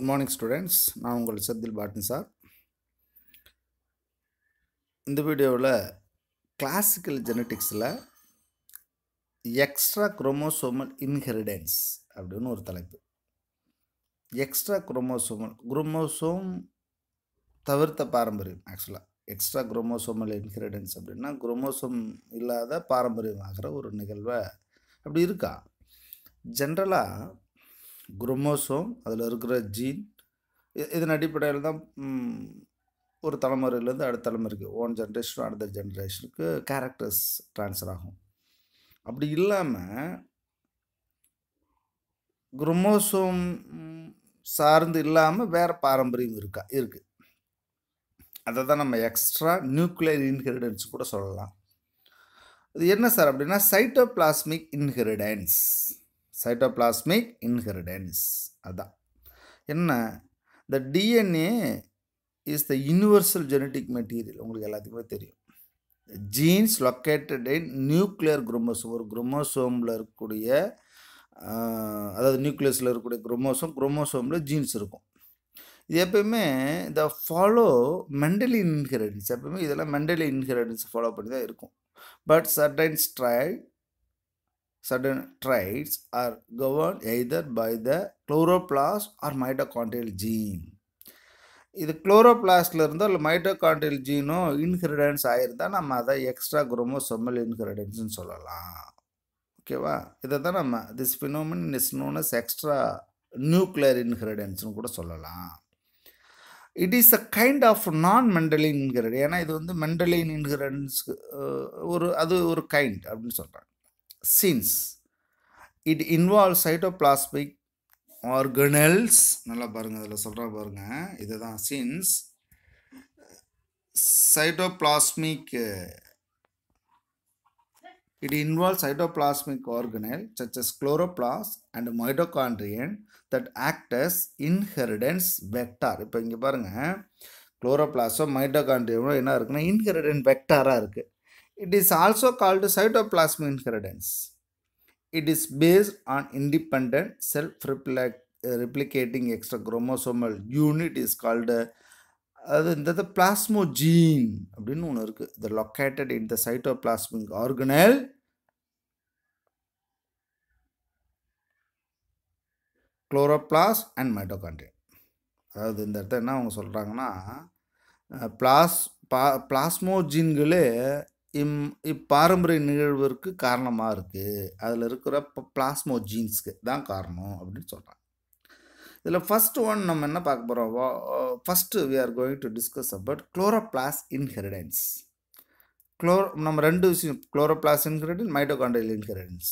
Good morning, students. நான் உங்கள் செந்தில் பாட்டன் சார். இந்த வீடியோவில் கிளாசிக்கல் ஜெனட்டிக்ஸில் எக்ஸ்ட்ரா குரோமோசோமல் இன்ஹெரிடன்ஸ் அப்படின்னு ஒரு தலைப்பு. எக்ஸ்ட்ரா குரோமோசோம் தவிர்த்த பாரம்பரியம். ஆக்சுவலாக எக்ஸ்ட்ரா குரோமோசோமல் இன்ஹெரிடன்ஸ் அப்படின்னா குரோமோசோம் இல்லாத பாரம்பரியமாகிற ஒரு நிகழ்வை அப்படி இருக்கா? ஜென்ரலாக குரோமோசோம் அதில் இருக்கிற ஜீன் இதன் அடிப்படையில் தான் ஒரு தலைமுறையிலேருந்து அடுத்த தலைமுறைக்கு ஒன் ஜென்ரேஷன் அடுத்த ஜென்ரேஷனுக்கு கேரக்டர்ஸ் ட்ரான்ஸ்ஃபர் ஆகும். அப்படி இல்லாமல் குரோமோசோம் சார்ந்து இல்லாமல் வேறு பாரம்பரியம் இருக்குது. அதை தான் நம்ம எக்ஸ்ட்ரா நியூக்ளியர் இன்ஹெரிடன்ஸ் கூட சொல்லலாம். இது என்ன சார் அப்படின்னா சைட்டோபிளாஸ்மிக் இன்ஹெரிடன்ஸ் அதுதான். என்ன, the DNA is the universal genetic material. உங்களுக்கு எல்லாத்துக்குமே தெரியும். Jeans located in nuclear chromosome. ஒரு குரோமோசோமில் இருக்கக்கூடிய அதாவது நியூக்ளியஸில் இருக்கக்கூடிய குரோமோசோமில் ஜீன்ஸ் இருக்கும். இது எப்பயுமே இந்த ஃபாலோ மெண்டலின் இன்ஹெரிடன்ஸ். எப்பயுமே இதெல்லாம் மெண்டலின் இன்ஹெரிடன்ஸ் ஃபாலோ பண்ணி தான் இருக்கும். But certain traits are governed either by the chloroplast or mitochondrial gene. இது குளோரோபிளாஸ்டில் இருந்தோ இல்லை மைட்டோகாண்ட்ரியல் ஜீனோ இன்ஹெரிடன்ஸ் ஆகிருந்தால் நம்ம அதை எக்ஸ்ட்ரா குரோமோசோமல் இன்ஹெரிடன்ஸ்னு சொல்லலாம். ஓகேவா? இதை தான் நம்ம this phenomenon is known as extra nuclear இன்ஹெரிடன்ஸ்னு கூட சொல்லலாம். It is a kind of non Mendelian inheritance. ஏன்னா இது வந்து மெண்டலின் இன்ஹெரிடன்ஸ்க்கு ஒரு கைண்ட் அப்படின்னு சொல்கிறாங்க. Since it involve cytoplasmic organelles. நல்லா பாருங்கள், அதில் சொல்கிற பாருங்கள், இதுதான் since cytoplasmic it involves cytoplasmic organelle such as chloroplast and mitochondrion that act as inheritance vector. இப்போ இங்கே பாருங்கள், குளோரோபிளாஸ்டோ மைட்டோகாண்ட்ரியமோ என்ன இருக்குன்னா இன்ஹெரிடன்ட் வெக்டாராக இருக்குது. It is also called cytoplasmic inheritance. It is based on independent self-replicating extra chromosomal unit is called the plasmogene அப்படின்னு ஒன்று இருக்குது. The located in the cytoplasmic organelle chloroplast and mitochondria. அதாவது இந்த இடத்த என்ன அவங்க சொல்கிறாங்கன்னா பிளாஸ்மோஜீன்களே இப்பாரம்பரிய நிகழ்விற்கு காரணமாக இருக்குது. அதில் இருக்கிற பிளாஸ்மோஜீன்ஸ்க்கு தான் காரணம் அப்படின்னு சொல்கிறாங்க. இதில் ஃபஸ்ட் ஒன் நம்ம என்ன பார்க்க போகிறோம்? First we are going to discuss about chloroplast inheritance. நம்ம ரெண்டு விஷயம், chloroplast inheritance, மைட்டோகாண்ட்ரியல் இன்ஹெரிடன்ஸ்.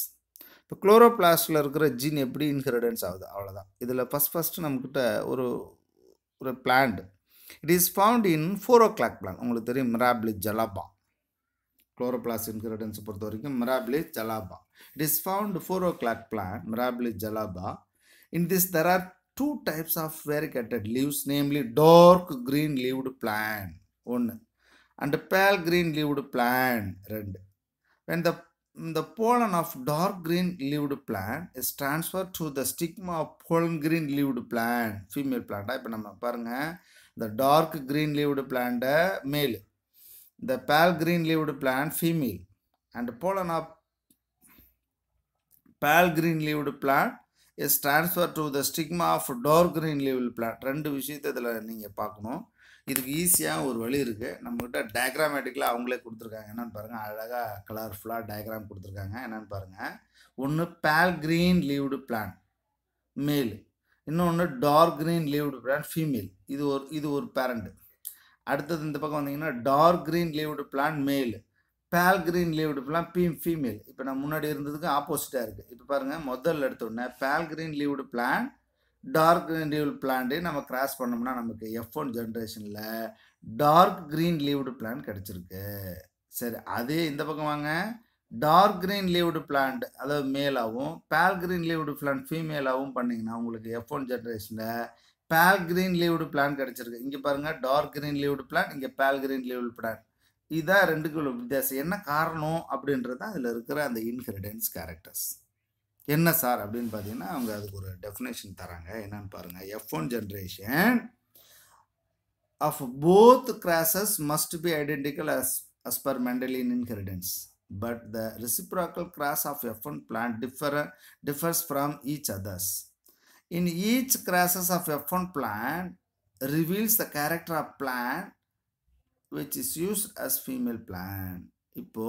இப்போ குளோரோபிளாஸ்டில் இருக்கிற ஜீன் எப்படி இன்ஹெரிடன்ஸ் ஆகுது, அவ்வளோதான். இதில் ஃபஸ்ட்டு நம்மக்கிட்ட ஒரு plant. It is found in 4 o'clock plant. உங்களுக்கு தெரியும், மிராபிலிஸ் ஜலாபா. Chloroplast inheritance பொறுத்த வரைக்கும் Mirabilis jalapa. It is found 4 o'clock plant, Mirabilis jalapa. In this there are 2 types of variegated leaves, namely dark green leaved plant 1 and pale green leaved plant 2. When the pollen of dark green leaved plant is transferred to the stigma of pollen green leaved plant, female plant. இப்போ நம்ம பாருங்க, the dark green leaved plant male, the pale green leaved plant female, and pollen of pale green leaved plant is transferred to the stigma of dark green leaved plant. ரெண்டு விஷயத்தை இதில் நீங்கள் பார்க்கணும். இதுக்கு ஈஸியாக ஒரு வழி இருக்குது. நம்மக்கிட்ட டயக்ராமேட்டிக்கலாக அவங்களே கொடுத்துருக்காங்க. என்னென்னு பாருங்கள், அழகாக கலர்ஃபுல்லாக டயக்ராம் கொடுத்துருக்காங்க. என்னென்னு பாருங்கள், ஒன்று பேல் கிரீன் லீவ்டு பிளான்ட் மேல், இன்னொன்று dark green leaved plant female. இது ஒரு பேரண்ட். அடுத்தது இந்த பக்கம் வந்தீங்கன்னா டார்க் கிரீன் லீவ்டு பிளான்ட் மேல், பேல் கிரீன் லீவ்டு பிளான்ட் ஃபீமேல். இப்போ நான் முன்னாடி இருந்ததுக்கு ஆப்போசிட்டாக இருக்குது. இப்போ பாருங்கள், முதல்ல எடுத்தோடனே pale green leaved plant dark green leaved plant நம்ம கிராஸ் பண்ணோம்னா நமக்கு F1 ஜென்ரேஷனில் டார்க் கிரீன் லீவ்டு பிளான்ட் கிடச்சிருக்கு. சரி, அதே இந்த பக்கம் வாங்க, டார்க் கிரீன் லீவ்டு பிளான்ட் அதாவது மேலாகவும் பேல் கிரீன் லீவ்டு பிளான்ட் ஃபீமேலாகவும் பண்ணிங்கன்னா உங்களுக்கு F1 ஜென்ரேஷனில் பேல் கிரீன் லீவ்டு பிளான்ட் கிடச்சிருக்கு. இங்கே பாருங்கள், டார்க் கிரீன் லீவ்டு பிளான்ட், இங்கே பேல் கிரீன் லீவ்டு பிளான்ட். இதுதான் ரெண்டுக்குள்ள வித்தியாசம். என்ன காரணம் அப்படின்றது தான் அதில் இருக்கிற அந்த இன்ஹெரிடன்ஸ் கேரக்டர்ஸ். என்ன சார் அப்படின்னு பார்த்தீங்கன்னா அவங்க அதுக்கு ஒரு டெஃபினேஷன் தராங்க. என்னன்னு பாருங்க. F1 generation of both classes must be identical as per Mendelian inheritance. But the reciprocal class of F1 plant differs from each others. In each classes of F1 plant reveals the character of plant which is used as female plant. இப்போ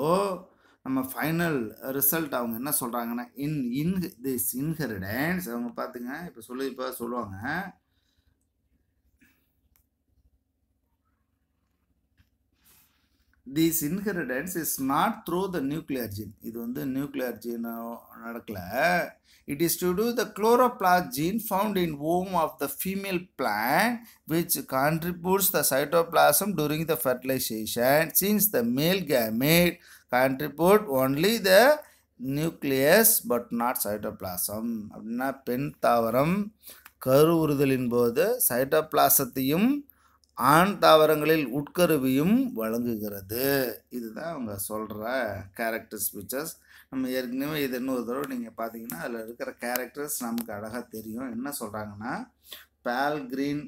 நம்ம final result அவங்க என்ன சொல்றாங்கன்னா in this inheritance அவங்க பார்த்துங்க இப்போ சொல்லுவாங்க this inheritance is not through the nuclear gene. இது வந்து nuclear gene நடக்கல. It is to do the chloroplast gene found in womb of the female plant which contributes the cytoplasm during the fertilization. Since the male gamete contribute only the nucleus but not cytoplasm. அப்படின்னா பெண் தாவரம் கருவுறுதலின் போது சைட்டோபிளாசத்தையும் ஆண் தாவரங்களில் உட்கருவியும் வழங்குகிறது. இதுதான் அவங்க சொல்கிற கேரக்டர்ஸ் பிக்சர்ஸ். நம்ம ஏற்கனவே இது இன்னொரு தடவை நீங்கள் பார்த்தீங்கன்னா அதில் இருக்கிற கேரக்டர்ஸ் நமக்கு அழகாக தெரியும். என்ன சொல்கிறாங்கன்னா பேல் க்ரீன்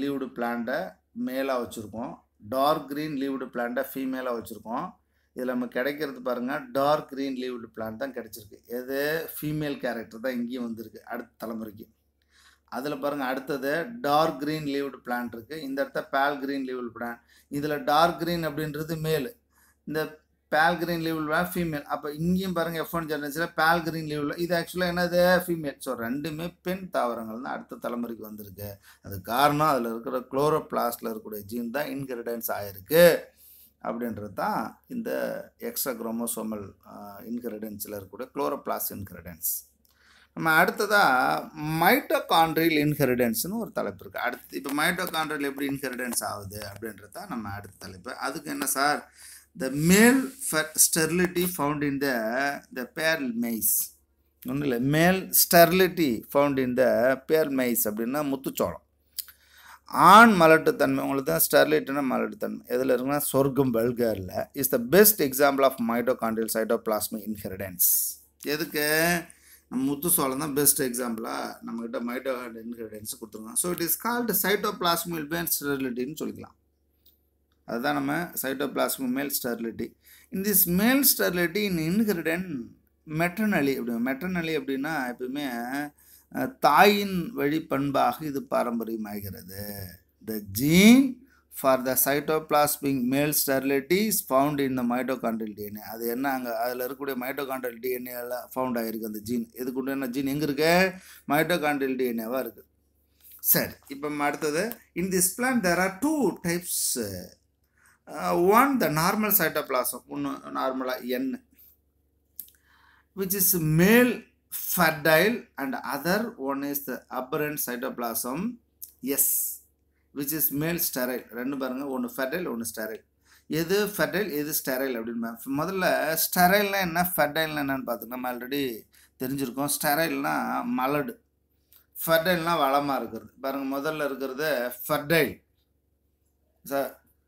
லீவ்டு பிளான்ட்டை மேலாக வச்சுருக்கோம், டார்க் க்ரீன் லீவ்டு பிளான்ட்டை ஃபீமேலாக வச்சுருக்கோம். இதில் நம்ம கிடைக்கிறது பாருங்கள் டார்க் க்ரீன் லீவ்டு பிளான்ட் தான் கிடைச்சிருக்கு. எது ஃபீமேல் கேரக்டர் தான் இங்கேயும் வந்திருக்கு அடுத்த தலைமுறைக்கு. அதில் பாருங்கள் அடுத்தது டார்க் க்ரீன் லீவ்டு பிளான்ட் இருக்குது. இந்த இடத்த பேல் க்ரீன் லீவ்டு பிளான்ட். இதில் டார்க் க்ரீன் அப்படின்றது மேல், இந்த பேல் க்ரீன் லீவ்டு பிளான்ட் ஃபீமேல். அப்போ இங்கேயும் பாருங்கள் F1 ஜெனரேஷனில் பேல் க்ரீன் லீவ்டு, இது ஆக்சுவலாக என்னது ஃபீமேல். ஸோ ரெண்டுமே பெண் தாவரங்கள் தான் அடுத்த தலைமுறைக்கு வந்திருக்கு. அது காரணம் அதில் இருக்கிற குளோரோபிளாஸ்டில் இருக்கக்கூடிய ஜீன் தான் இன்ஹெரிடன்ஸ் ஆகிருக்கு அப்படின்றது தான் இந்த எக்ஸ்ட்ரா குரோமோசோமல் இன்ஹெரிடன்ஸில் இருக்கக்கூடிய குளோரோபிளாஸ்ட் இன்ஹெரிடன்ஸ். நம்ம அடுத்ததாக மைட்டோகாண்ட்ரியல் இன்ஹெரிடன்ஸ்னு ஒரு தலைப்பு இருக்குது. அடுத்து இப்போ மைட்டோகாண்ட்ரியல் எப்படி இன்ஹெரிடன்ஸ் ஆகுது அப்படின்றது தான் நம்ம அடுத்த தலைப்பு. அதுக்கு என்ன சார், த மேல் ஸ்டெரிலிட்டி ஃபவுண்ட் இன் த பேர் மெய்ஸ். ஒன்றும் இல்லை, மேல் ஸ்டெரிலிட்டி ஃபவுண்ட் இன் த பேர் மெய்ஸ் அப்படின்னா முத்துச்சோளம். ஆண் மலட்டுத்தன்மை, உங்களுக்கு தான் ஸ்டெர்லைட்னா மலட்டுத்தன்மை எதில் இருக்குன்னா sorghum vulgare is the best example of mitochondrial cytoplasmic inheritance. எதுக்கு நம்ம முத்துச்சோளம் தான் பெஸ்ட் எக்ஸாம்பிளாக நம்மக்கிட்ட மைட்டோகாண்ட்ரியல் இன்ஹெரிடன்ஸ் கொடுத்துருக்கோம். So it is called cytoplasmic male ஸ்டெரிலிட்டின்னு சொல்லிக்கலாம். அதுதான் நம்ம cytoplasmic male sterility. In this male sterility in inherited maternally அப்படின்னா எப்பவுமே தாயின் வழி பண்பாக இது பாரம்பரியமாகிறது. The gene for the cytoplasmic male sterility is found in the mitochondrial DNA. அது என்ன அங்கே அதில் இருக்கக்கூடிய மைட்டோகாண்ட்ரியல் டிஎன்ஏல ஃபவுண்ட் ஆகிருக்கு அந்த ஜீன். இதுக்கு உண்டான ஜீன் எங்கே இருக்கு, மைட்டோகாண்ட்ரியல் டிஎன்ஏவாக இருக்குது. சரி, இப்போ அடுத்தது in this plant there are 2 types. One the normal cytoplasm, ஒன்று நார்மலாக N which is male fertile and other one is the aberrant cytoplasm S which is male sterile. ரெண்டு பாருங்க, ஒன்று ஃபெர்டைல் ஒன்று ஸ்டெரைல். எது ஃபெர்டைல் எது ஸ்டெரைல் அப்படின்னு முதல்ல ஸ்டெரைல்னா என்ன ஃபெர்டைல்னா என்னன்னு பார்த்துங்க. நம்ம ஆல்ரெடி தெரிஞ்சிருக்கோம். ஸ்டெரைல்னா மலடு, ஃபெர்டைல்னா வளமாக இருக்கிறது. பாருங்கள் முதல்ல இருக்கிறது ஃபெர்டைல்.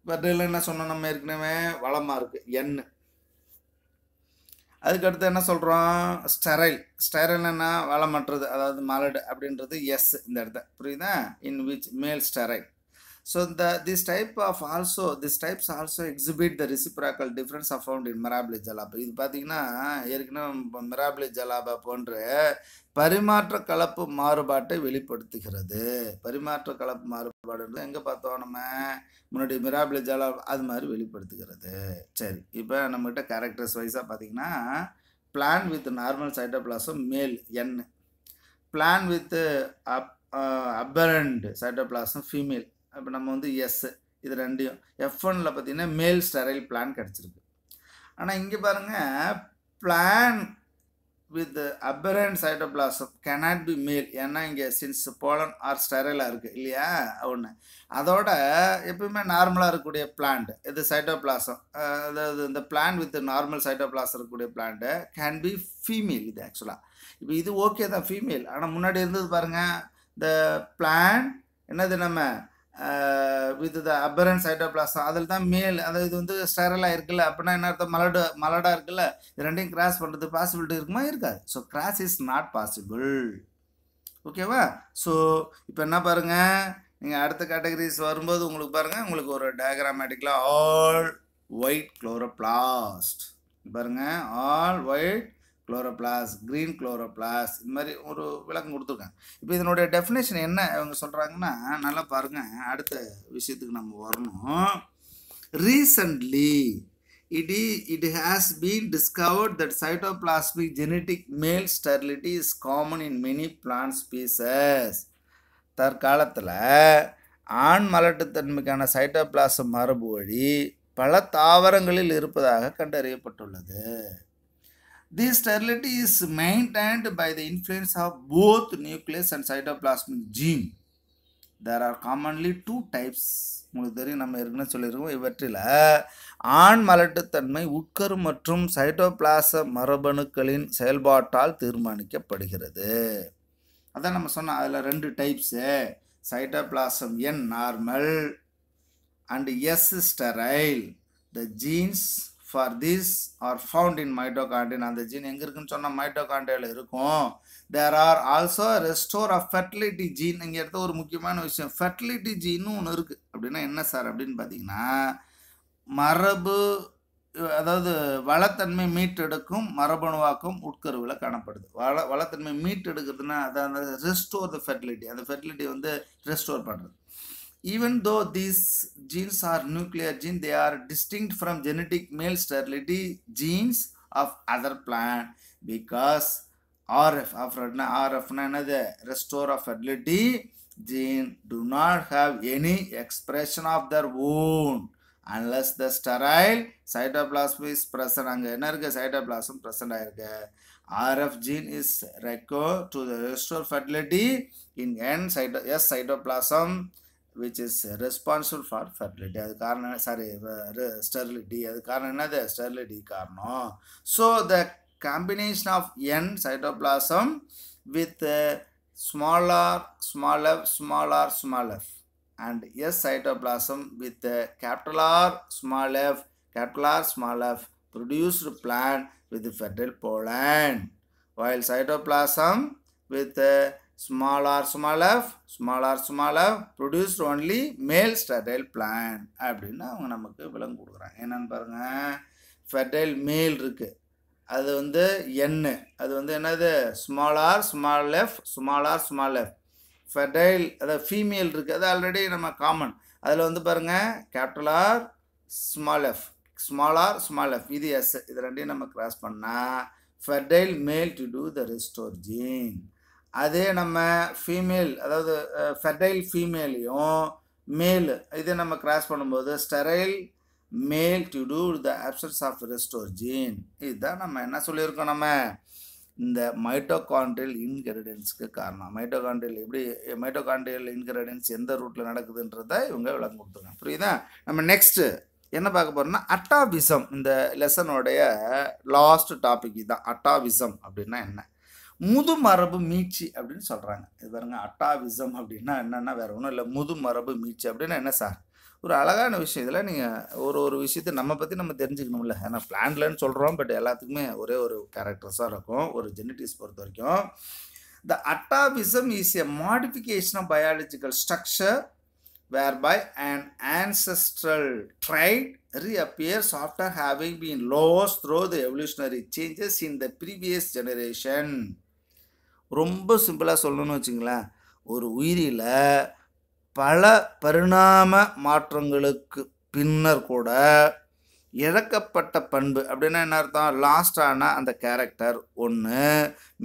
ஃபெர்டைல் என்ன சொன்னோம் நம்ம ஏற்கனவே, வளமாக இருக்குது N. அதுக்கடுத்து என்ன சொல்கிறோம், ஸ்டெரைல். ஸ்டெரைல் என்ன வளமற்றது, அதாவது மலடு அப்படின்றது S இந்த இடத்த, புரியுதா, இன் விச் மேல் sterile. So this types also exhibit the reciprocal difference are found in Mirabilis jalapa. இது பார்த்தீங்கன்னா ஏற்கனவே Mirabilis jalapa போன்ற பரிமாற்ற கலப்பு மாறுபாட்டை வெளிப்படுத்துகிறது. பரிமாற்ற கலப்பு மாறுபாடு எங்கே பார்த்தோம் நம்ம முன்னாடி Mirabilis jalapa, அது மாதிரி வெளிப்படுத்துகிறது. சரி, இப்போ நம்மகிட்ட கேரக்டர்ஸ் வைஸாக பார்த்தீங்கன்னா பிளான் வித் நார்மல் சைட்டோபிளாசம் மேல் N, plan with அபரண்ட் cytoplasm female. இப்போ நம்ம வந்து S, இது ரெண்டையும் F1ல் பார்த்தீங்கன்னா மேல் ஸ்டெரைல் பிளான் கிடச்சிருக்கு. ஆனால் இங்கே பாருங்கள் plan with அபரண்ட் cytoplasm cannot be மேல். ஏன்னா இங்கே சின்ஸ் போலன் ஆர் ஸ்டெரைலாக இருக்குது இல்லையா ஒன்று. அதோட எப்பவுமே நார்மலாக இருக்கக்கூடிய பிளான்ட் இது சைட்டோபிளாசம், அதாவது இந்த பிளான் வித் நார்மல் சைட்டோபிளாசம் இருக்கக்கூடிய பிளான்ட்டு கேன் பி ஃபீமேல். இது ஆக்சுவலாக இப்போ இது ஓகே தான் ஃபீமேல். ஆனால் முன்னாடி இருந்தது பாருங்கள், இந்த பிளான் என்னது நம்ம வித் த அபரன் சைட்டோபிளாசம் அதில் தான் மேல், அதாவது இது வந்து ஸ்டெரலாக இருக்குல்ல, அப்படின்னா என்ன அர்த்தம், மலடாக இருக்குல்ல, இது ரெண்டையும் கிராஸ் பண்ணுறது பாசிபிலிட்டி இருக்குமா, இருக்காது. So cross is not possible. ஓகேவா? ஸோ இப்போ என்ன பாருங்கள், நீங்கள் அடுத்த கேட்டகரிஸ் வரும்போது உங்களுக்கு பாருங்கள், உங்களுக்கு ஒரு டயக்ராமேட்டிக்கில் ஆல் ஒயிட் குளோரோபிளாஸ்ட் பாருங்கள், all white chloroplast, green chloroplast, இந்த மாதிரி ஒரு விளக்கம் கொடுத்துருக்காங்க. இப்போ இதனுடைய டெஃபினேஷன் என்ன அவங்க சொல்கிறாங்கன்னா, நல்லா பாருங்கள், அடுத்த விஷயத்துக்கு நம்ம வரணும். Recently it has been discovered that cytoplasmic genetic male sterility is common in many plant species. தற்காலத்தில் ஆண் மலட்டுத்தன்மைக்கான சைட்டோபிளாசம் மரபு வழி பல தாவரங்களில் இருப்பதாக கண்டறியப்பட்டுள்ளது. This sterility is maintained by the influence of both nucleus and cytoplasmic gene. There are commonly two types. உங்களுக்கு தெரியும், நம்ம ஏற்கனவே சொல்லியிருக்கோம். இவற்றில் ஆண் மலட்டுத்தன்மை உட்கரு மற்றும் சைட்டோபிளாச மரபணுக்களின் செயல்பாட்டால் தீர்மானிக்கப்படுகிறது. அதான் நம்ம சொன்னோம், அதில் 2 types, cytoplasm N normal and S sterile. The genes for this are found in mitochondria. அந்த ஜீன் எங்கே இருக்குன்னு சொன்னால் மைட்டோகாண்ட்ரியாவில் இருக்கும். There are also restore of fertility gene. இங்கே எடுத்த ஒரு முக்கியமான விஷயம், fertility gene ஒன்று இருக்குது. அப்படின்னா என்ன சார் அப்படின்னு பார்த்தீங்கன்னா, மரபு, அதாவது வளத்தன்மை மீட்டெடுக்கும் மரபணுவாக்கம் உட்கருவில் காணப்படுது. வளத்தன்மை மீட்டெடுக்கிறதுனா அதான் ரெஸ்டோர் த ஃபெர்டிலிட்டி, அந்த ஃபெர்டிலிட்டி வந்து ரெஸ்டோர் பண்ணுறது. Even though these genes are nuclear genes, they are distinct from genetic male sterility genes of other plant because RF another restore of fertility gene do not have any expression of their own unless the sterile cytoplasm is present. அங்கே என்ன இருக்குது, cytoplasm present ஆயிருக்கு. RF gene is required to the restore fertility in S cytoplasm which is responsible for fertility. அது காரணம் sterility. அது காரணம் என்னது, sterility காரணம். So the combination of N cytoplasm with small f and S cytoplasm with capital R small f produced plant with fertile pollen, while cytoplasm with small r small f produced only male sterile plant அப்படின்னா அவங்க நமக்கு விளங்க கொடுக்குறாங்க. என்னன்னு பாருங்க, fertile மேல் இருக்கு, அது வந்து N, அது வந்து என்னது small r small f. Fertile அதாவது ஃபீமேல் இருக்குது, அது ஆல்ரெடி நம்ம காமன். அதில் வந்து பாருங்கள் கேபிட்டல் R ஸ்மால் f இது எஸ், இது ரெண்டையும் நம்ம கிராஸ் பண்ணால் fertile male due to the restore gene. அதே நம்ம ஃபீமேல், அதாவது ஃபெர்டைல் ஃபீமேலையும் மேல் இதை நம்ம கிராஸ் பண்ணும்போது sterile male due to the absence of restore gene. இதுதான் நம்ம என்ன சொல்லியிருக்கோம், நம்ம இந்த மைட்டோகாண்ட்ரியல் இன்ஹெரிடன்ஸ்க்கு காரணம். மைட்டோகாண்ட்ரியல் இன்ஹெரிடன்ஸ் எந்த ரூட்டில் நடக்குதுன்றதை இவங்க விளக்கம் கொடுத்துருக்காங்க. புரியுதா? நம்ம நெக்ஸ்ட்டு என்ன பார்க்க போகிறோம்னா அட்டாவிசம். இந்த லெசனோடைய லாஸ்ட் டாபிக் தான். அட்டாவிசம் அப்படின்னா என்ன, முதுமரபு மீட்சி அப்படின்னு சொல்கிறாங்க. இது பாருங்க, அட்டாவிசம் அப்படின்னா என்னென்னா வேறு ஒன்றும் இல்லை, முதுமரபு மீட்சி அப்படின்னா என்ன சார், ஒரு அழகான விஷயம். இதில் நீங்கள் ஒரு விஷயத்தை நம்ம பற்றி நம்ம தெரிஞ்சுக்கணும்ல. ஏன்னா பிளான்லன்னு சொல்கிறோம், பட் எல்லாத்துக்குமே ஒரே ஒரு கேரக்டர்ஸாக இருக்கும் ஒரு ஜெனட்டிக்ஸ் பொறுத்த வரைக்கும். The atavism is a modification of biological structure whereby an ancestral trait reappears after having been lost through the evolutionary changes in the previous generation. ரொம்ப சிம்பிளாக சொல்லணும்னு வச்சுங்களேன், ஒரு உயிரியில் பல பரிணாம மாற்றங்களுக்கு பின்னர் கூட இழக்கப்பட்ட பண்பு அப்படின்னா என்ன அர்த்தம், லாஸ்டான அந்த கேரக்டர் ஒன்று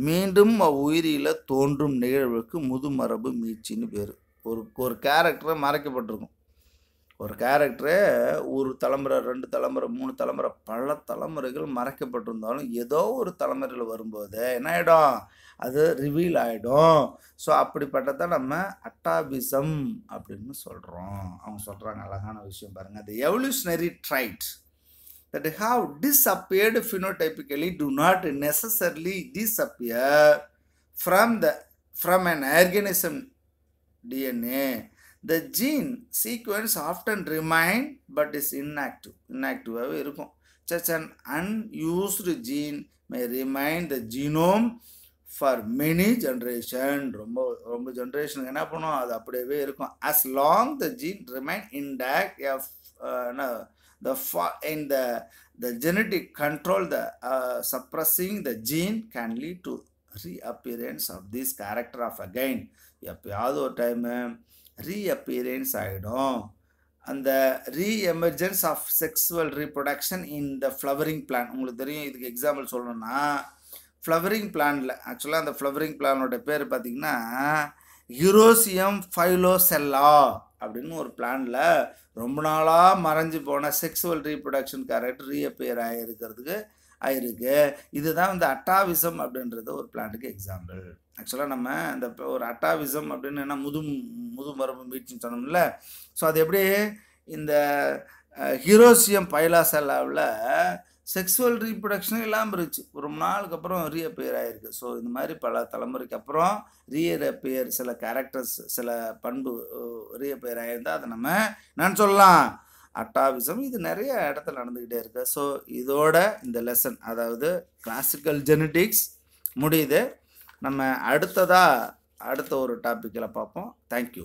மீண்டும் உயிரியில் தோன்றும் நிகழ்வுக்கு முதுமரபு மீட்சின்னு பேர். ஒரு கேரக்டரை மறைக்கப்பட்டிருக்கும். ஒரு கேரக்டரு ஒரு தலைமுறை, 2 தலைமுறை, 3 தலைமுறை, பல தலைமுறைகள் மறைக்கப்பட்டிருந்தாலும் ஏதோ ஒரு தலைமுறையில் வரும்போது என்ன ஆகிடும், அது ரிவீல் ஆகிடும். ஸோ அப்படிப்பட்டதான் நம்ம அட்டாவிசம் அப்படின்னு சொல்கிறோம். அவங்க சொல்கிறாங்க அழகான விஷயம் பாருங்கள், the evolutionary traits that have disappeared phenotypically do not necessarily disappear from an organism DNA. the gene sequence often remain but is inactive. Inactive இருக்கும். Such an unused gene may remain the genome for many generation. ரொம்ப ஜெனரேஷனுக்கு என்ன பண்ணும், அது அப்படியே இருக்கும். As long the gene remain intact, the genetic control, the suppressing the gene can lead to reappearance of this character of again. எப்பயாவது ஒரு time reappearance ஆகிடும். அந்த reemergence of sexual reproduction in the flowering plant. உங்களுக்கு தெரியும், இதுக்கு example சொல்லணும்னா flowering பிளான்ல ஆக்சுவலாக அந்த ஃப்ளவரிங் பிளானோட பேர் பார்த்தீங்கன்னா யூரோசியம் ஃபைலோசெல்லா அப்படின்னு ஒரு பிளான்ல ரொம்ப நாளாக மறைஞ்சு போன செக்ஸுவல் ரீப்ரொடக்ஷன் கேரக்டர் ரீஅப்பியர் ஆயிருக்கு. இதுதான் வந்து அட்டாவிசம் அப்படின்றது ஒரு பிளான்ட்டுக்கு எக்ஸாம்பிள். ஆக்சுவலாக நம்ம இந்த ஒரு அட்டாவிசம் அப்படின்னு என்ன முது மரபு மீட்சின்னு சொன்னோம்ல. ஸோ அது எப்படி இந்த ஹீரோசியம் பைலாசெல்லாவில் செக்ஸுவல் ரீப்ரொடக்ஷனும் இல்லாமல் இருந்துச்சு, ஒரு நாளுக்கு அப்புறம் ரீஅப்பியர் ஆகிருக்கு. ஸோ இந்த மாதிரி பல தலைமுறைக்கு அப்புறம் ரீஅப்பியர் சில கேரக்டர்ஸ் சில பண்பு ரீஅப்பியர் ஆகிருந்தால் அதை நம்ம என்னன்னு சொல்லலாம், அட்டாவிசம். இது நிறைய இடத்துல நடந்துக்கிட்டே இருக்கு. ஸோ இதோட இந்த லெசன், அதாவது கிளாசிக்கல் ஜெனடிக்ஸ் முடியுது. நம்ம அடுத்த ஒரு டாப்பிக்கில் பார்ப்போம். தேங்க்யூ.